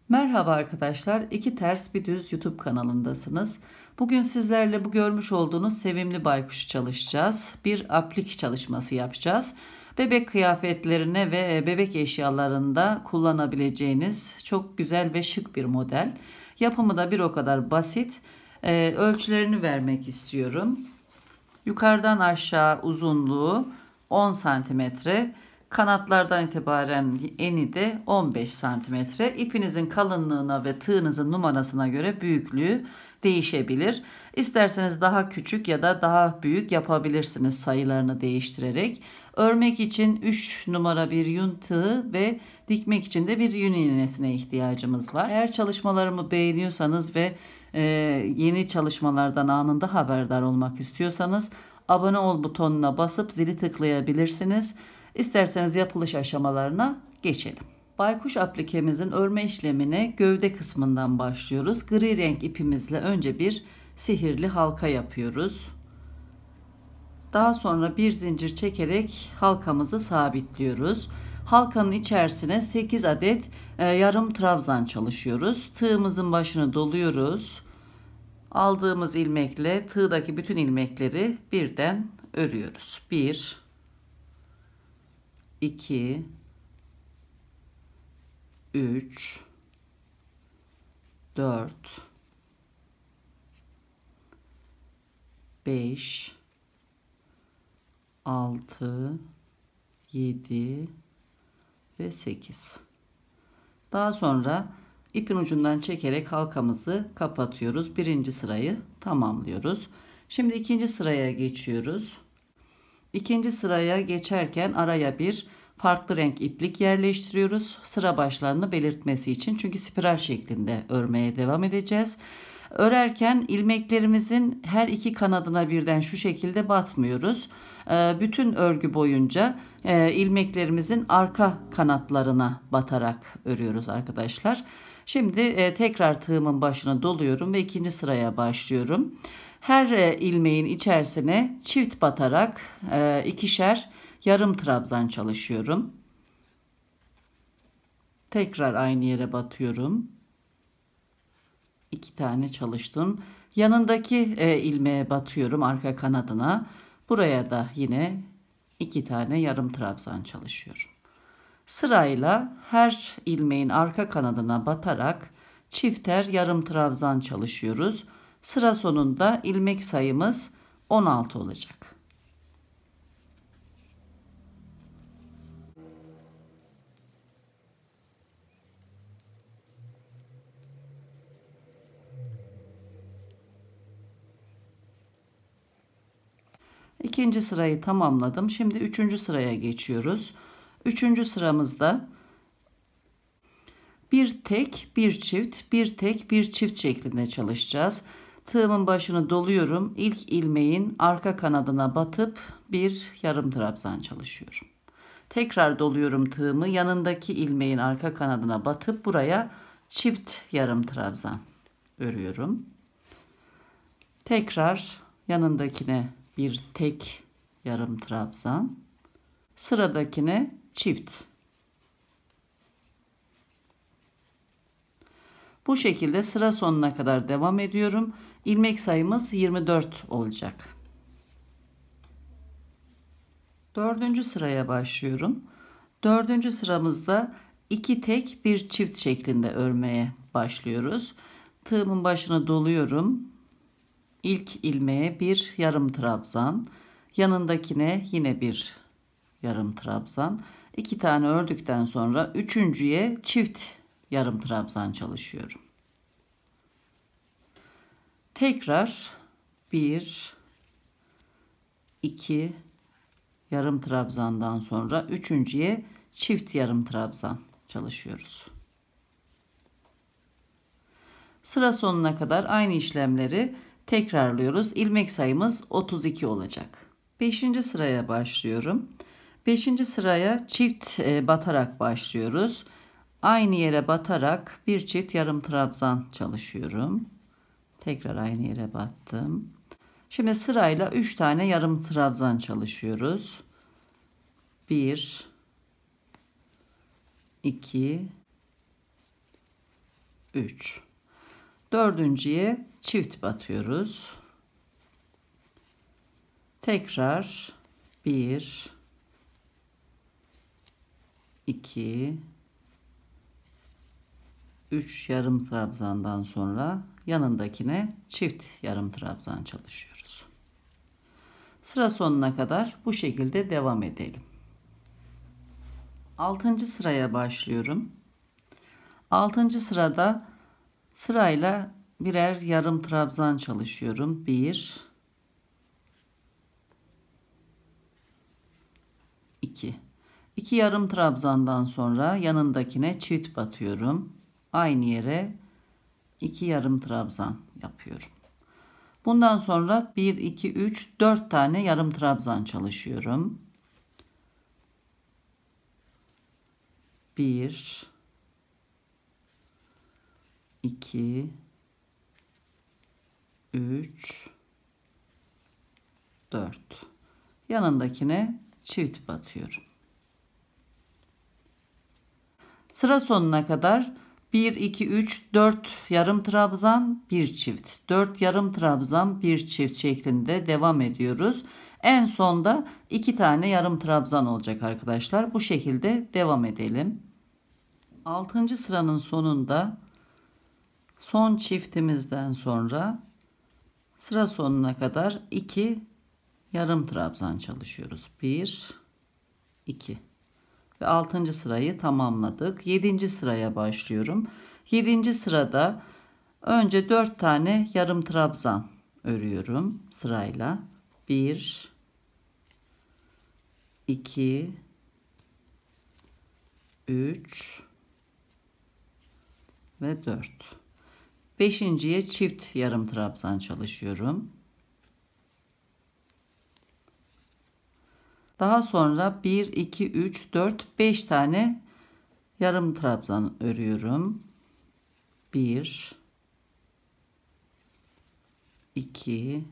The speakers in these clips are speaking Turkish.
Merhaba arkadaşlar, İki Ters Bir Düz YouTube kanalındasınız. Bugün sizlerle bu görmüş olduğunuz sevimli baykuşu çalışacağız. Bir aplik çalışması yapacağız. Bebek kıyafetlerine ve bebek eşyalarında kullanabileceğiniz çok güzel ve şık bir model. Yapımı da bir o kadar basit. Ölçülerini vermek istiyorum. Yukarıdan aşağı uzunluğu 10 santimetre. Kanatlardan itibaren eni de 15 santimetre. İpinizin kalınlığına ve tığınızın numarasına göre büyüklüğü değişebilir. İsterseniz daha küçük ya da daha büyük yapabilirsiniz sayılarını değiştirerek. Örmek için 3 numara bir yün tığı ve dikmek için de bir yün iğnesine ihtiyacımız var. Eğer çalışmalarımı beğeniyorsanız ve yeni çalışmalardan anında haberdar olmak istiyorsanız abone ol butonuna basıp zili tıklayabilirsiniz. İsterseniz yapılış aşamalarına geçelim. Baykuş aplikemizin örme işlemine gövde kısmından başlıyoruz. Gri renk ipimizle önce bir sihirli halka yapıyoruz. Daha sonra bir zincir çekerek halkamızı sabitliyoruz. Halkanın içerisine 8 adet yarım trabzan çalışıyoruz. Tığımızın başını doluyoruz. Aldığımız ilmekle tığdaki bütün ilmekleri birden örüyoruz. 1 2 3 4 5 6 7 ve 8. Daha sonra ipin ucundan çekerek halkamızı kapatıyoruz. Birinci sırayı tamamlıyoruz. Şimdi ikinci sıraya geçiyoruz. İkinci sıraya geçerken araya bir farklı renk iplik yerleştiriyoruz. Sıra başlarını belirtmesi için. Çünkü spiral şeklinde örmeye devam edeceğiz. Örerken ilmeklerimizin her iki kanadına birden şu şekilde batmıyoruz. Bütün örgü boyunca ilmeklerimizin arka kanatlarına batarak örüyoruz arkadaşlar. Şimdi tekrar tığımın başına doluyorum ve ikinci sıraya başlıyorum. Her ilmeğin içerisine çift batarak ikişer yarım trabzan çalışıyorum. Tekrar aynı yere batıyorum. 2 tane çalıştım. Yanındaki ilmeğe batıyorum arka kanadına. Buraya da yine 2 tane yarım trabzan çalışıyorum. Sırayla her ilmeğin arka kanadına batarak çifter yarım trabzan çalışıyoruz. Sıra sonunda ilmek sayımız 16 olacak. İkinci sırayı tamamladım. Şimdi üçüncü sıraya geçiyoruz. Üçüncü sıramızda bir tek bir çift bir tek bir çift şeklinde çalışacağız. Tığımın başını doluyorum. İlk ilmeğin arka kanadına batıp bir yarım trabzan çalışıyorum. Tekrar doluyorum tığımı. Yanındaki ilmeğin arka kanadına batıp buraya çift yarım trabzan örüyorum. Tekrar yanındakine bir tek yarım trabzan. Sıradakine çift. Bu şekilde sıra sonuna kadar devam ediyorum. İlmek sayımız 24 olacak. Dördüncü sıraya başlıyorum. Dördüncü sıramızda iki tek bir çift şeklinde örmeye başlıyoruz. Tığımın başını doluyorum. İlk ilmeğe bir yarım trabzan, yanındakine yine bir yarım trabzan. 2 tane ördükten sonra üçüncüye çift yarım trabzan çalışıyorum. Tekrar 1 2 yarım trabzandan sonra üçüncüye çift yarım trabzan çalışıyoruz. Sıra sonuna kadar aynı işlemleri tekrarlıyoruz. İlmek sayımız 32 olacak. 5. sıraya başlıyorum. 5. sıraya çift batarak başlıyoruz. Aynı yere batarak bir çift yarım trabzan çalışıyorum. Tekrar aynı yere battım. Şimdi sırayla 3 tane yarım trabzan çalışıyoruz. 1 2 3. Dördüncüye çift batıyoruz. Tekrar 1, 2, 3 yarım trabzandan sonra yanındakine çift yarım trabzan çalışıyoruz. Sıra sonuna kadar bu şekilde devam edelim. 6. sıraya başlıyorum. 6. sırada sırayla birer yarım trabzan çalışıyorum. 1, 2. 2 yarım trabzandan sonra yanındakine çift batıyorum. Aynı yere 2 yarım trabzan yapıyorum. Bundan sonra 1, 2, 3, 4 tane yarım trabzan çalışıyorum. 1, 2, 3, 4. Yanındakine çift batıyorum. Sıra sonuna kadar 1, 2, 3, 4 yarım trabzan, 1 çift. 4 yarım trabzan, 1 çift şeklinde devam ediyoruz. En sonda 2 tane yarım trabzan olacak arkadaşlar. Bu şekilde devam edelim. 6. sıranın sonunda son çiftimizden sonra sıra sonuna kadar 2 yarım trabzan çalışıyoruz. 1, 2. Ve 6. sırayı tamamladık. 7. sıraya başlıyorum. 7. sırada önce 4 tane yarım trabzan örüyorum sırayla. 1, 2, 3 ve 4. 5.'ye çift yarım trabzan çalışıyorum. Daha sonra 1, 2, 3, 4, 5 tane yarım trabzan örüyorum. 1, 2,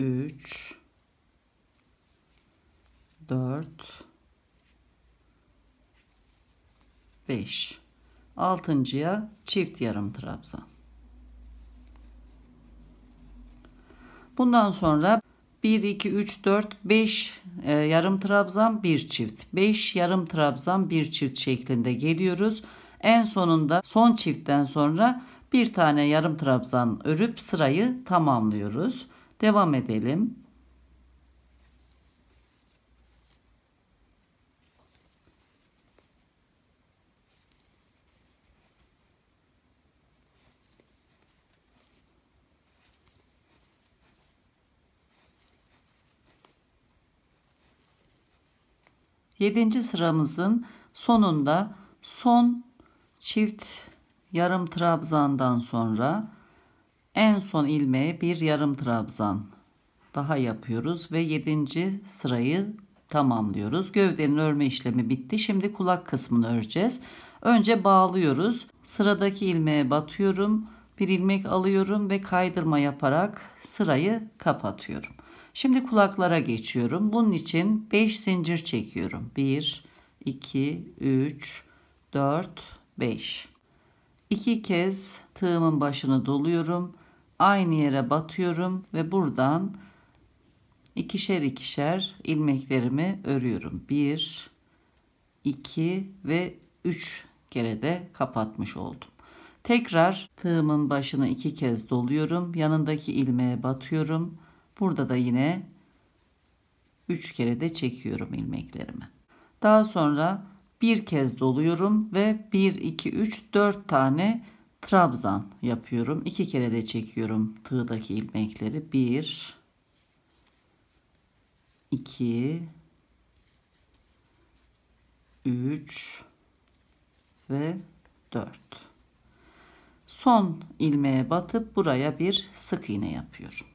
3, 4, 5. 6.'ya çift yarım trabzan. Bundan sonra 1, 2, 3, 4, 5 yarım trabzan, 1 çift. 5 yarım trabzan, 1 çift şeklinde geliyoruz. En sonunda son çiftten sonra bir tane yarım trabzan örüp sırayı tamamlıyoruz. Devam edelim. Yedinci sıramızın sonunda son çift yarım trabzandan sonra en son ilmeğe bir yarım trabzan daha yapıyoruz ve 7. sırayı tamamlıyoruz. Gövdenin örme işlemi bitti. Şimdi kulak kısmını öreceğiz. Önce bağlıyoruz. Sıradaki ilmeğe batıyorum. Bir ilmek alıyorum ve kaydırma yaparak sırayı kapatıyorum. Şimdi kulaklara geçiyorum. Bunun için 5 zincir çekiyorum. 1, 2, 3, 4, 5. 2 kez tığımın başını doluyorum. Aynı yere batıyorum ve buradan ikişer ikişer ilmeklerimi örüyorum. 1, 2 ve 3 kere de kapatmış oldum. Tekrar tığımın başını 2 kez doluyorum. Yanındaki ilmeğe batıyorum. Burada da yine 3 kere de çekiyorum ilmeklerimi. Daha sonra bir kez doluyorum ve 1, 2, 3, 4 tane trabzan yapıyorum. 2 kere de çekiyorum tığdaki ilmekleri. 1, 2, 3 ve 4. Son ilmeğe batıp buraya bir sık iğne yapıyorum.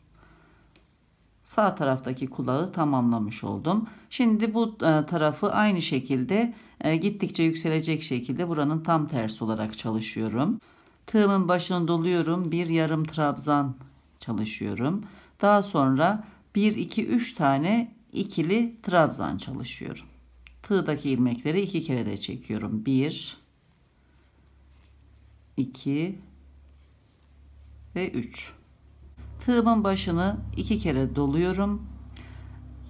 Sağ taraftaki kulağı tamamlamış oldum. Şimdi bu tarafı aynı şekilde gittikçe yükselecek şekilde buranın tam tersi olarak çalışıyorum. Tığımın başını doluyorum. Bir yarım trabzan çalışıyorum. Daha sonra 1, 2, 3 tane ikili trabzan çalışıyorum. tığdaki ilmekleri 2 kere de çekiyorum. 1 2 ve 3. Tığımın başını 2 kere doluyorum.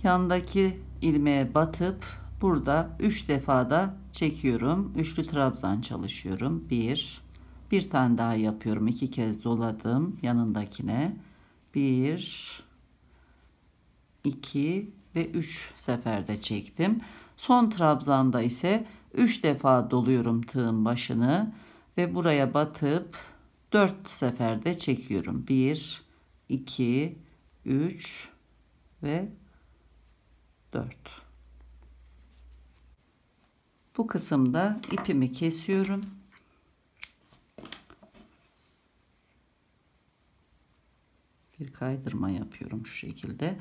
Yandaki ilmeğe batıp burada 3 defa da çekiyorum. Üçlü trabzan çalışıyorum. Bir tane daha yapıyorum. 2 kez doladım yanındakine. 1 2 ve 3 seferde çektim. Son trabzanda ise 3 defa doluyorum tığın başını ve buraya batıp 4 seferde çekiyorum. 1 2 3 ve 4. Bu kısımda ipimi kesiyorum. Bir kaydırma yapıyorum şu şekilde.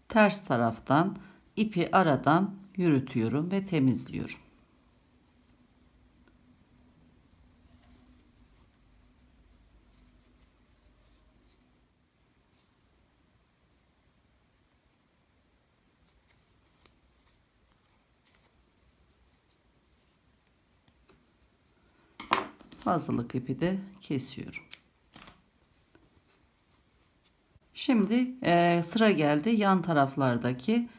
Ters taraftan ipi aradan yürütüyorum ve temizliyorum. Fazlalık ipi de kesiyorum. Şimdi sıra geldi yan taraflardaki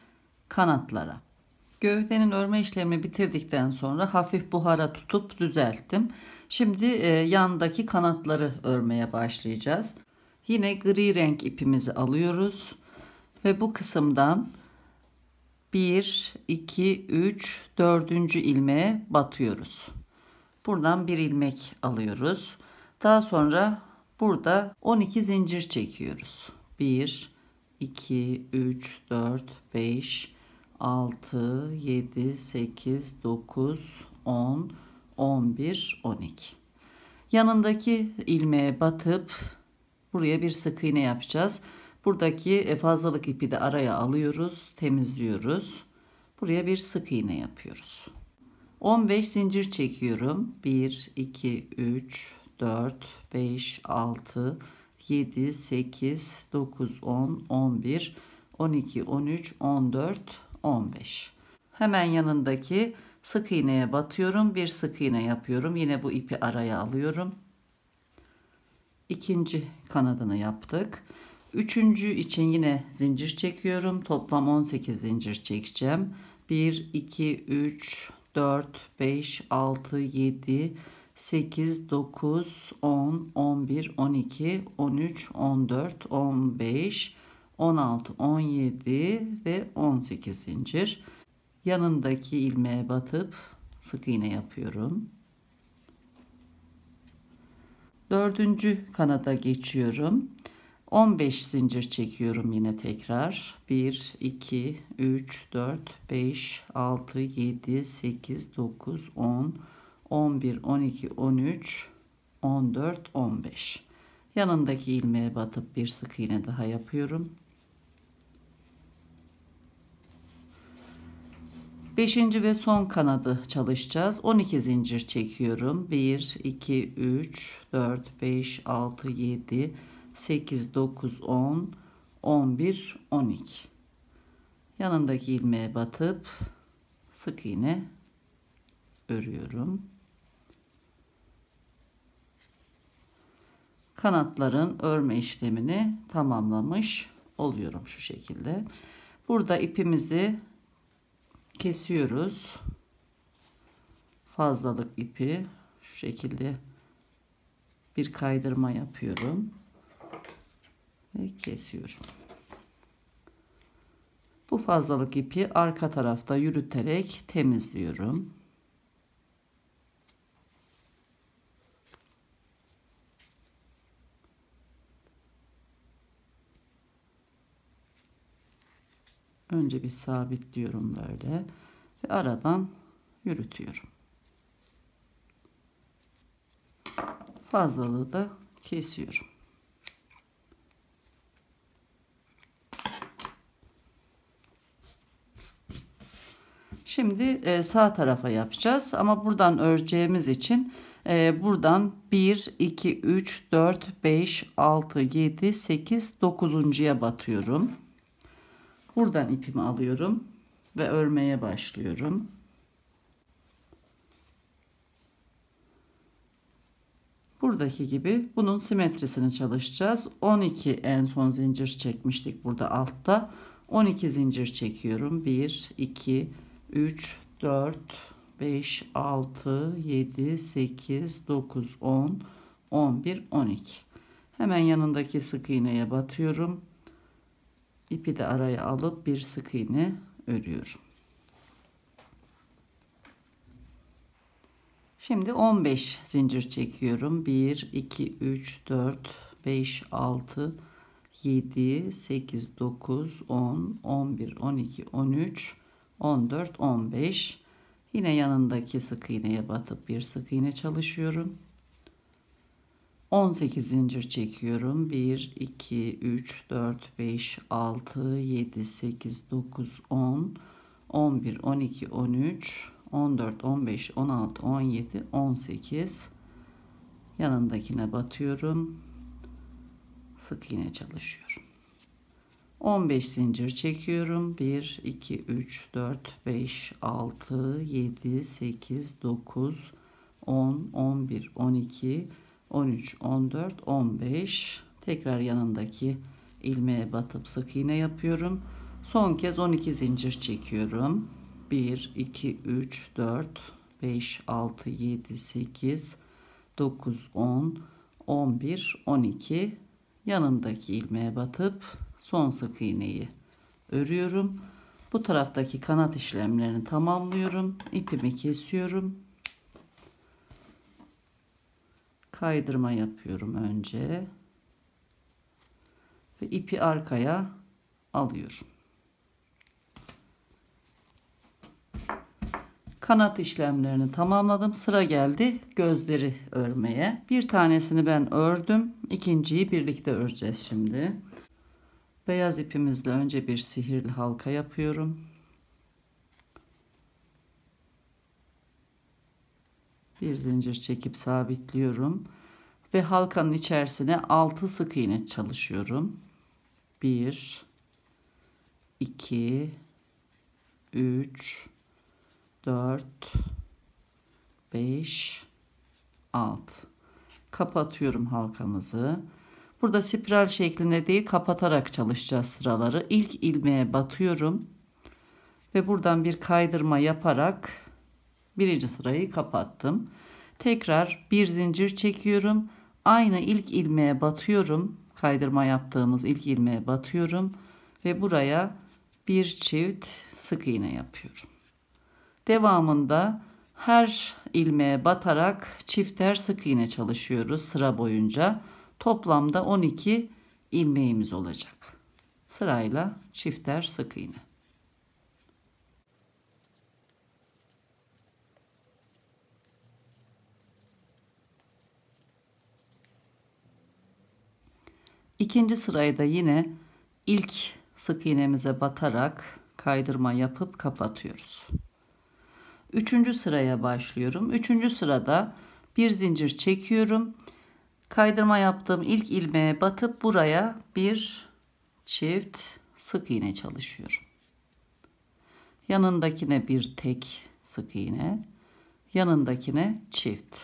kanatlara. Gövdenin örme işlemini bitirdikten sonra hafif buhara tutup düzelttim. Şimdi yandaki kanatları örmeye başlayacağız. Yine gri renk ipimizi alıyoruz ve bu kısımdan 1 2 3 4. ilmeğe batıyoruz. Buradan bir ilmek alıyoruz. Daha sonra burada 12 zincir çekiyoruz. 1 2 3 4 5 6 7 8 9 10 11 12. Yanındaki ilmeğe batıp buraya bir sık iğne yapacağız. Buradaki fazlalık ipi de araya alıyoruz, temizliyoruz. Buraya bir sık iğne yapıyoruz. 15 zincir çekiyorum. 1 2 3 4 5 6 7 8 9 10 11 12 13 14 15. Hemen yanındaki sık iğneye batıyorum. Bir sık iğne yapıyorum. Yine bu ipi araya alıyorum. İkinci kanadını yaptık. Üçüncü için yine zincir çekiyorum. Toplam 18 zincir çekeceğim. 1 2 3 4 5 6 7 8 9 10 11 12 13 14 15 16 17 ve 18 zincir. Yanındaki ilmeğe batıp sık iğne yapıyorum. Dördüncü kanada geçiyorum. 15 zincir çekiyorum yine tekrar. 1 2 3 4 5 6 7 8 9 10 11 12 13 14 15. Yanındaki ilmeğe batıp bir sık iğne daha yapıyorum. 5. ve son kanadı çalışacağız. 12 zincir çekiyorum. 1 2 3 4 5 6 7 8 9 10 11 12. Yanındaki ilmeğe batıp sık iğne örüyorum. Kanatların örme işlemini tamamlamış oluyorum şu şekilde. Burada ipimizi kesiyoruz. Fazlalık ipi şu şekilde bir kaydırma yapıyorum ve kesiyorum. Bu fazlalık ipi arka tarafta yürüterek temizliyorum. Önce bir sabitliyorum böyle ve aradan yürütüyorum. Fazlalığı da kesiyorum. Şimdi sağ tarafa yapacağız ama buradan öreceğimiz için buradan 1 2 3 4 5 6 7 8 9'uncuya batıyorum. Buradan ipimi alıyorum ve örmeye başlıyorum. Buradaki gibi bunun simetrisini çalışacağız. 12 en son zincir çekmiştik burada altta. 12 zincir çekiyorum. 1, 2, 3, 4, 5, 6, 7, 8, 9, 10, 11, 12. Hemen yanındaki sık iğneye batıyorum. İpi de araya alıp bir sık iğne örüyorum. Şimdi 15 zincir çekiyorum. 1, 2, 3, 4, 5, 6, 7, 8, 9, 10, 11, 12, 13, 14, 15. Yine yanındaki sık iğneye batıp bir sık iğne çalışıyorum. 18 zincir çekiyorum. 1, 2, 3, 4, 5, 6, 7, 8, 9, 10, 11, 12, 13, 14, 15, 16, 17, 18. Yanındakine batıyorum. Sık iğne çalışıyorum. 15 zincir çekiyorum. 1, 2, 3, 4, 5, 6, 7, 8, 9, 10, 11, 12, 13, 14, 15. Tekrar yanındaki ilmeğe batıp sık iğne yapıyorum. Son kez 12 zincir çekiyorum. 1, 2, 3, 4, 5, 6, 7, 8, 9, 10, 11, 12. Yanındaki ilmeğe batıp son sık iğneyi örüyorum. Bu taraftaki kanat işlemlerini tamamlıyorum. İpimi kesiyorum. Kaydırma yapıyorum önce. Ve ipi arkaya alıyorum. Kanat işlemlerini tamamladım. Sıra geldi gözleri örmeye. Bir tanesini ben ördüm. İkinciyi birlikte öreceğiz şimdi. Beyaz ipimizle önce bir sihirli halka yapıyorum. Bir zincir çekip sabitliyorum. Ve halkanın içerisine 6 sık iğne çalışıyorum. 1, 2, 3, 4, 5, 6. Kapatıyorum halkamızı. Burada spiral şeklinde değil, kapatarak çalışacağız sıraları. İlk ilmeğe batıyorum ve buradan bir kaydırma yaparak birinci sırayı kapattım. Tekrar bir zincir çekiyorum. Aynı ilk ilmeğe batıyorum. Kaydırma yaptığımız ilk ilmeğe batıyorum ve buraya bir çift sık iğne yapıyorum. Devamında her ilmeğe batarak çifter sık iğne çalışıyoruz sıra boyunca. Toplamda 12 ilmeğimiz olacak. Sırayla çifter sık iğne. İkinci sırayı da yine ilk sık iğnemize batarak kaydırma yapıp kapatıyoruz. Üçüncü sıraya başlıyorum. Üçüncü sırada bir zincir çekiyorum. Kaydırma yaptığım ilk ilmeğe batıp buraya bir çift sık iğne çalışıyorum. Yanındakine bir tek sık iğne, yanındakine çift.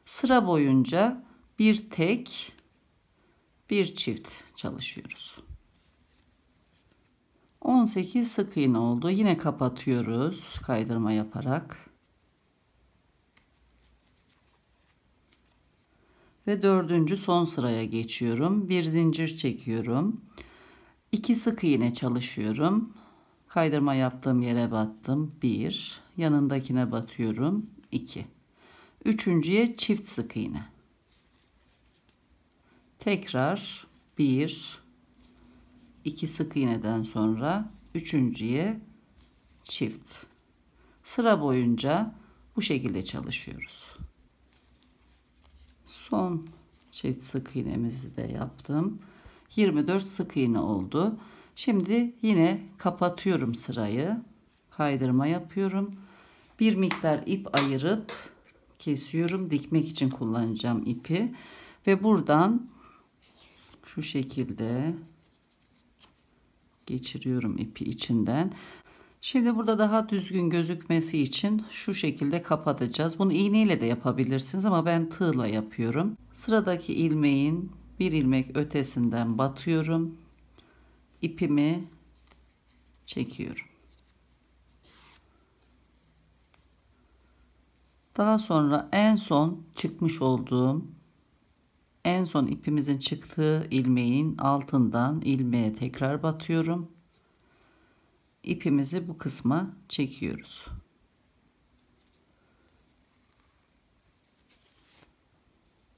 Sıra boyunca bir tek, bir çift çalışıyoruz. 18 sık iğne oldu. Yine kapatıyoruz kaydırma yaparak. Ve dördüncü son sıraya geçiyorum. Bir zincir çekiyorum. 2 sık iğne çalışıyorum. Kaydırma yaptığım yere battım. 1. Yanındakine batıyorum. 2. Üçüncüye çift sık iğne. Tekrar 1, 2 sık iğneden sonra üçüncüye çift. Sıra boyunca bu şekilde çalışıyoruz. Son çift sık iğnemizi de yaptım. 24 sık iğne oldu. Şimdi yine kapatıyorum sırayı. Kaydırma yapıyorum. Bir miktar ip ayırıp kesiyorum. Dikmek için kullanacağım ipi. Ve buradan şu şekilde geçiriyorum ipi içinden. Şimdi burada daha düzgün gözükmesi için şu şekilde kapatacağız. Bunu iğneyle de yapabilirsiniz ama ben tığla yapıyorum. Sıradaki ilmeğin bir ilmek ötesinden batıyorum. İpimi çekiyorum. Daha sonra en son çıkmış olduğum en son ipimizin çıktığı ilmeğin altından ilmeğe tekrar batıyorum. İpimizi bu kısma çekiyoruz.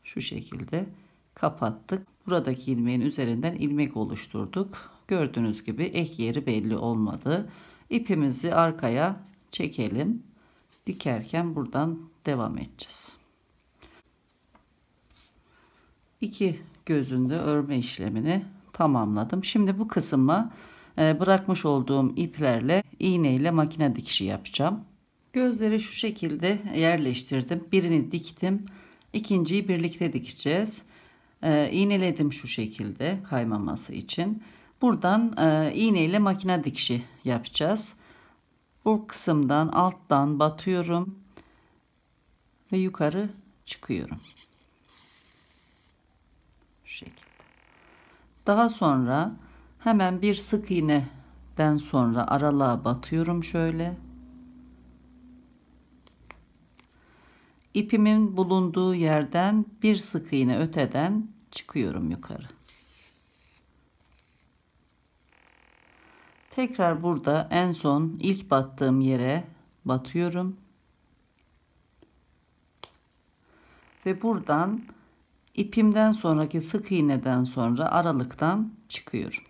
Şu şekilde kapattık. Buradaki ilmeğin üzerinden ilmek oluşturduk. Gördüğünüz gibi ek yeri belli olmadı. İpimizi arkaya çekelim. Dikerken buradan devam edeceğiz. İki gözünde örme işlemini tamamladım. Şimdi bu kısma bırakmış olduğum iplerle iğne ile makine dikişi yapacağım. Gözleri şu şekilde yerleştirdim. Birini diktim. İkinciyi birlikte dikeceğiz. İğneledim şu şekilde kaymaması için. Buradan iğne ile makine dikişi yapacağız. Bu kısımdan alttan batıyorum ve yukarı çıkıyorum. Şu şekilde. Daha sonra hemen bir sık iğneden sonra aralığa batıyorum şöyle. İpimin bulunduğu yerden bir sık iğne öteden çıkıyorum yukarı. Tekrar burada en son ilk battığım yere batıyorum. Ve buradan ipimden sonraki sık iğneden sonra aralıktan çıkıyorum.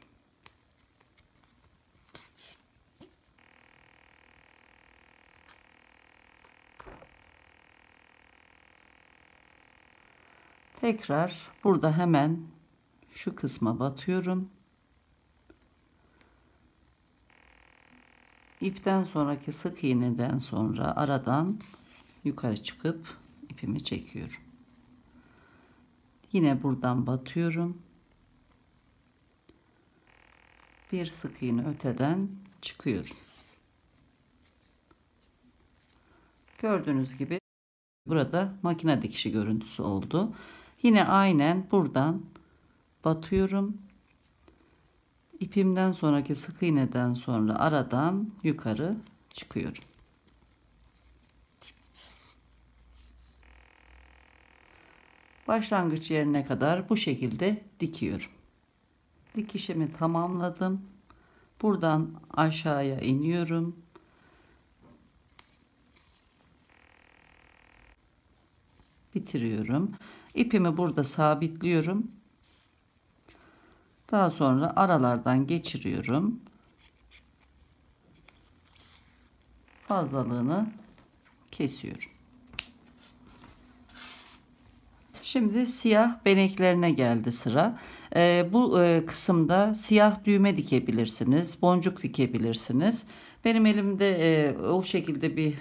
Tekrar burada hemen şu kısma batıyorum. İpten sonraki sık iğneden sonra aradan yukarı çıkıp ipimi çekiyorum. Yine buradan batıyorum. Bir sık iğne öteden çıkıyorum. Gördüğünüz gibi burada makine dikişi görüntüsü oldu. Yine aynen buradan batıyorum. İpimden sonraki sık iğneden sonra aradan yukarı çıkıyorum. Başlangıç yerine kadar bu şekilde dikiyorum. Dikişimi tamamladım. Buradan aşağıya iniyorum. Bitiriyorum. İpimi burada sabitliyorum. Daha sonra aralardan geçiriyorum. Fazlalığını kesiyorum. Şimdi siyah beneklerine geldi sıra. Bu kısımda siyah düğme dikebilirsiniz, boncuk dikebilirsiniz. Benim elimde o şekilde bir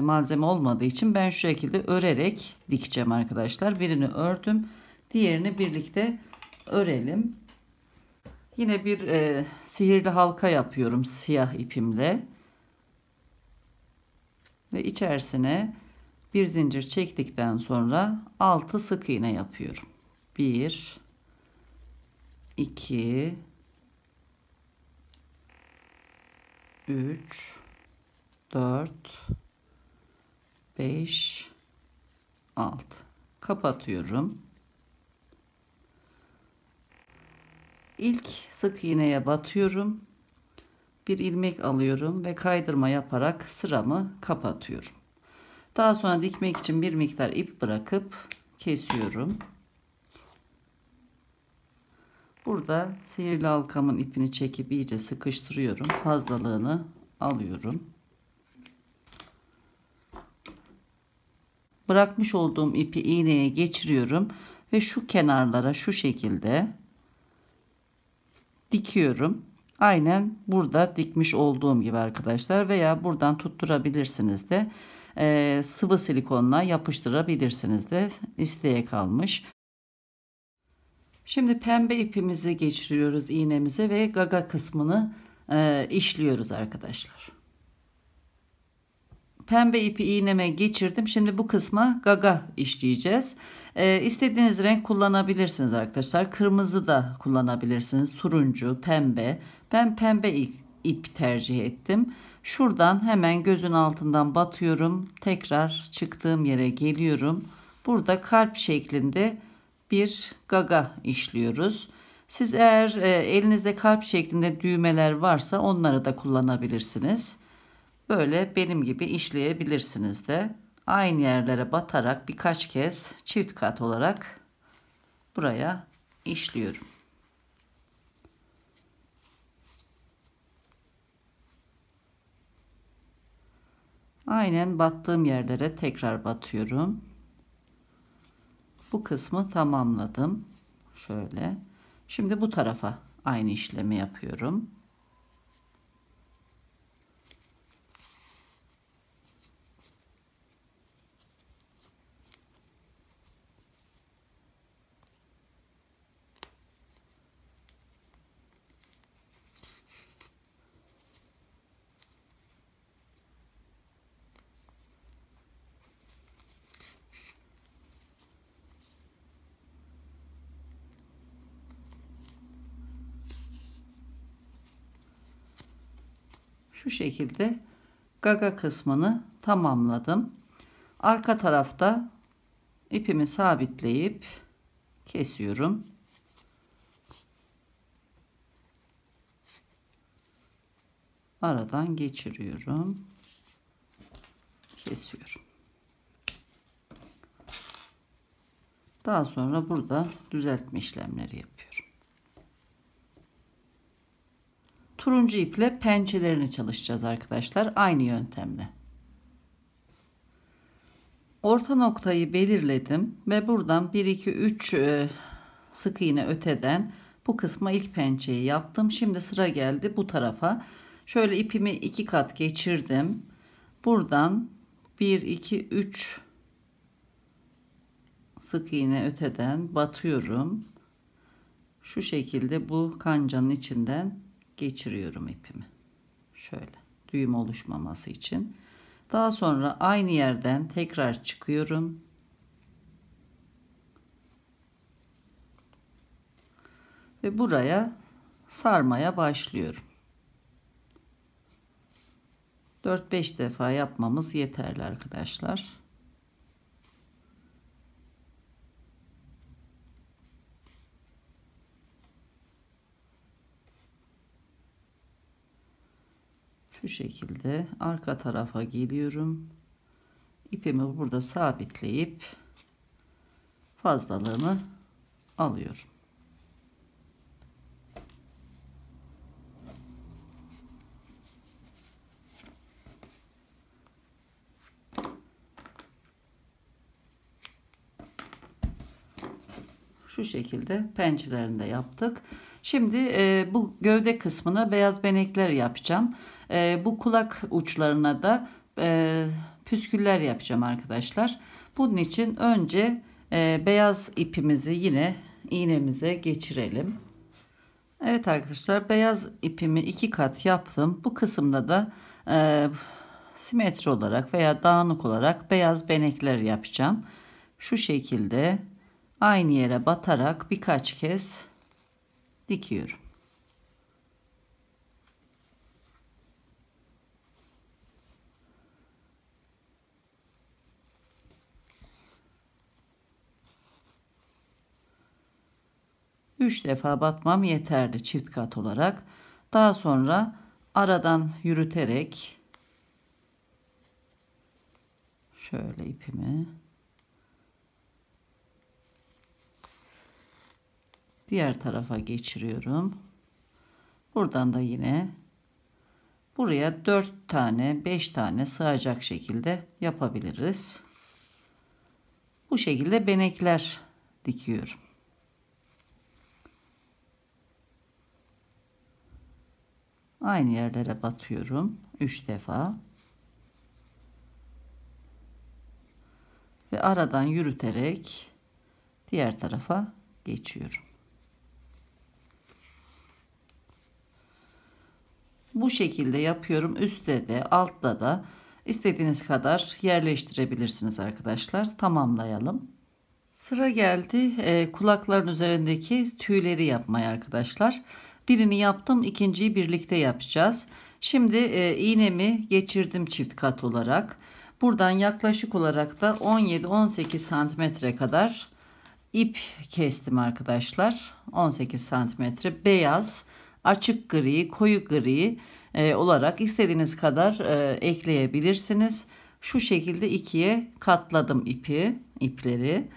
malzeme olmadığı için ben şu şekilde örerek dikeceğim arkadaşlar. Birini ördüm, diğerini birlikte örelim. Yine bir sihirli halka yapıyorum siyah ipimle ve içerisine bir zincir çektikten sonra 6 sık iğne yapıyorum. 1 2 3 4 5 6 kapatıyorum. İlk sık iğneye batıyorum. Bir ilmek alıyorum ve kaydırma yaparak sıramı kapatıyorum. Daha sonra dikmek için bir miktar ip bırakıp kesiyorum. Burada sihirli halkamın ipini çekip iyice sıkıştırıyorum. Fazlalığını alıyorum. Bırakmış olduğum ipi iğneye geçiriyorum ve şu kenarlara şu şekilde dikiyorum. Aynen burada dikmiş olduğum gibi arkadaşlar, veya buradan tutturabilirsiniz de sıvı silikonla yapıştırabilirsiniz de, isteğe kalmış. Şimdi pembe ipimizi geçiriyoruz iğnemize ve gaga kısmını işliyoruz arkadaşlar. Pembe ipi iğneme geçirdim. Şimdi bu kısma gaga işleyeceğiz. İstediğiniz renk kullanabilirsiniz arkadaşlar. Kırmızı da kullanabilirsiniz. Turuncu, pembe. Ben pembe ip tercih ettim. Şuradan hemen gözün altından batıyorum. Tekrar çıktığım yere geliyorum. Burada kalp şeklinde bir gaga işliyoruz. Siz eğer elinizde kalp şeklinde düğmeler varsa onları da kullanabilirsiniz. Böyle benim gibi işleyebilirsiniz de. Aynı yerlere batarak birkaç kez çift kat olarak buraya işliyorum. Aynen battığım yerlere tekrar batıyorum. Bu kısmı tamamladım. Şöyle. Şimdi bu tarafa aynı işlemi yapıyorum. Şu şekilde gaga kısmını tamamladım. Arka tarafta ipimi sabitleyip kesiyorum. Aradan geçiriyorum. Kesiyorum. Daha sonra burada düzeltme işlemleri yapıyorum. Turuncu iple pençelerini çalışacağız arkadaşlar. Aynı yöntemle. Orta noktayı belirledim ve buradan 1 2 3 sık iğne öteden bu kısma ilk pençeyi yaptım. Şimdi sıra geldi bu tarafa. Şöyle ipimi 2 kat geçirdim. Buradan 1 2 3 sık iğne öteden batıyorum. Şu şekilde bu kancanın içinden geçiriyorum ipimi. Şöyle düğüm oluşmaması için. Daha sonra aynı yerden tekrar çıkıyorum. Ve buraya sarmaya başlıyorum. 4-5 defa yapmamız yeterli arkadaşlar. Şu şekilde arka tarafa geliyorum. İpimi burada sabitleyip fazlalığını alıyorum. Şu şekilde pençelerini de yaptık. Şimdi bu gövde kısmına beyaz benekler yapacağım. Bu kulak uçlarına da püsküller yapacağım arkadaşlar. Bunun için önce beyaz ipimizi yine iğnemize geçirelim. Evet arkadaşlar, beyaz ipimi 2 kat yaptım. Bu kısımda da simetri olarak veya dağınık olarak beyaz benekler yapacağım. Şu şekilde aynı yere batarak birkaç kez dikiyorum. Üç defa batmam yeterli çift kat olarak. Daha sonra aradan yürüterek şöyle ipimi diğer tarafa geçiriyorum. Buradan da yine buraya 4 tane 5 tane sığacak şekilde yapabiliriz. Bu şekilde benekler dikiyorum. Aynı yerlere batıyorum 3 defa ve aradan yürüterek diğer tarafa geçiyorum. Bu şekilde yapıyorum. Üstte de altta da istediğiniz kadar yerleştirebilirsiniz arkadaşlar. Tamamlayalım. Sıra geldi kulakların üzerindeki tüyleri yapmaya arkadaşlar. Birini yaptım, ikinciyi birlikte yapacağız. Şimdi iğnemi geçirdim çift kat olarak. Buradan yaklaşık olarak da 17-18 santimetre kadar ip kestim arkadaşlar. 18 santimetre beyaz, açık gri, koyu gri olarak istediğiniz kadar ekleyebilirsiniz. Şu şekilde ikiye katladım ipleri.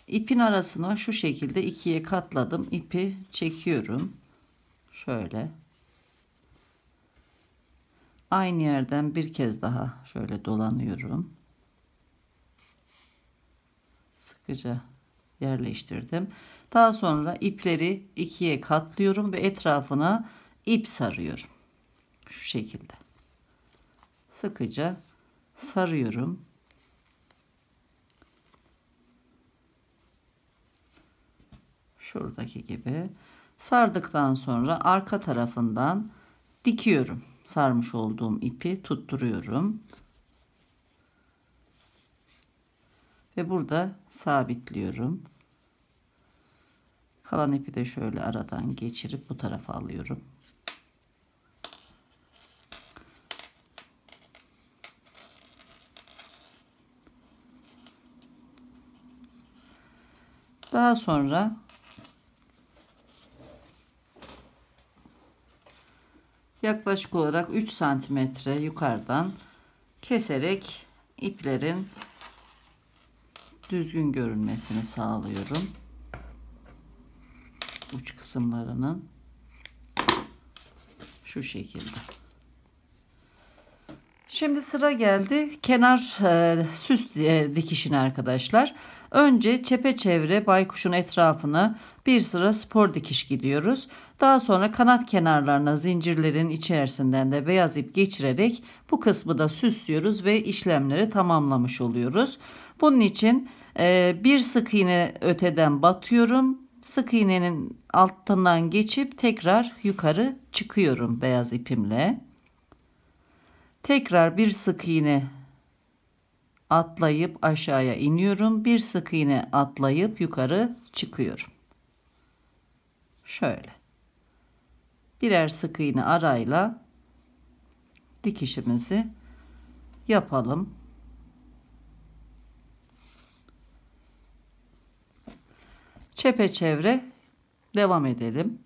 İpin arasına şu şekilde ikiye katladım. İpi çekiyorum. Şöyle. Aynı yerden bir kez daha şöyle dolanıyorum. Sıkıca yerleştirdim. Daha sonra ipleri ikiye katlıyorum ve etrafına ip sarıyorum. Şu şekilde. Sıkıca sarıyorum. Şuradaki gibi sardıktan sonra arka tarafından dikiyorum. Sarmış olduğum ipi tutturuyorum. Ve burada sabitliyorum. Kalan ipi de şöyle aradan geçirip bu tarafa alıyorum. Daha sonra yaklaşık olarak 3 santimetre yukarıdan keserek iplerin düzgün görünmesini sağlıyorum. Uç kısımlarının şu şekilde. Şimdi sıra geldi kenar süs dikişine arkadaşlar. Önce çepeçevre baykuşun etrafına bir sıra spor dikiş gidiyoruz. Daha sonra kanat kenarlarına zincirlerin içerisinden de beyaz ip geçirerek bu kısmı da süslüyoruz ve işlemleri tamamlamış oluyoruz. Bunun için bir sık iğne öteden batıyorum. Sık iğnenin altından geçip tekrar yukarı çıkıyorum beyaz ipimle. Tekrar bir sık iğne atlayıp aşağıya iniyorum. Bir sık iğne atlayıp yukarı çıkıyorum. Şöyle. Birer sık iğne arayla dikişimizi yapalım. Çepeçevre devam edelim.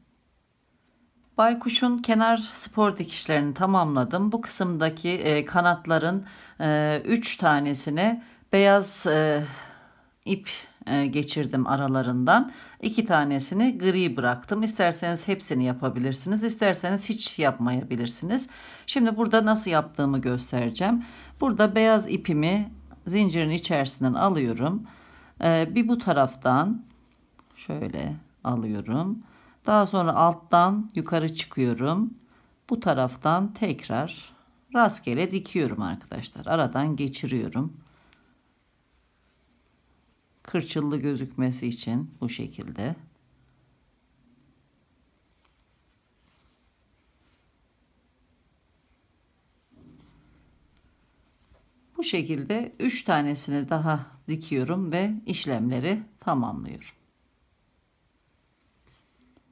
Baykuşun kenar spor dikişlerini tamamladım. Bu kısımdaki kanatların 3 tanesine beyaz ip geçirdim aralarından. 2 tanesini gri bıraktım. İsterseniz hepsini yapabilirsiniz. İsterseniz hiç yapmayabilirsiniz. Şimdi burada nasıl yaptığımı göstereceğim. Burada beyaz ipimi zincirin içerisinden alıyorum. Bir bu taraftan şöyle alıyorum. Daha sonra alttan yukarı çıkıyorum. Bu taraftan tekrar rastgele dikiyorum arkadaşlar. Aradan geçiriyorum. Kırçıllı gözükmesi için bu şekilde. Bu şekilde 3 tanesini daha dikiyorum ve işlemleri tamamlıyorum.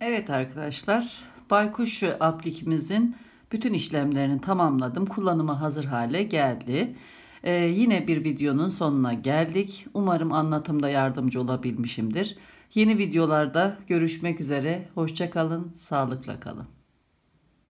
Evet arkadaşlar, baykuş aplikimizin bütün işlemlerini tamamladım. Kullanıma hazır hale geldi. Yine bir videonun sonuna geldik. Umarım anlatımda yardımcı olabilmişimdir. Yeni videolarda görüşmek üzere. Hoşça kalın, sağlıkla kalın.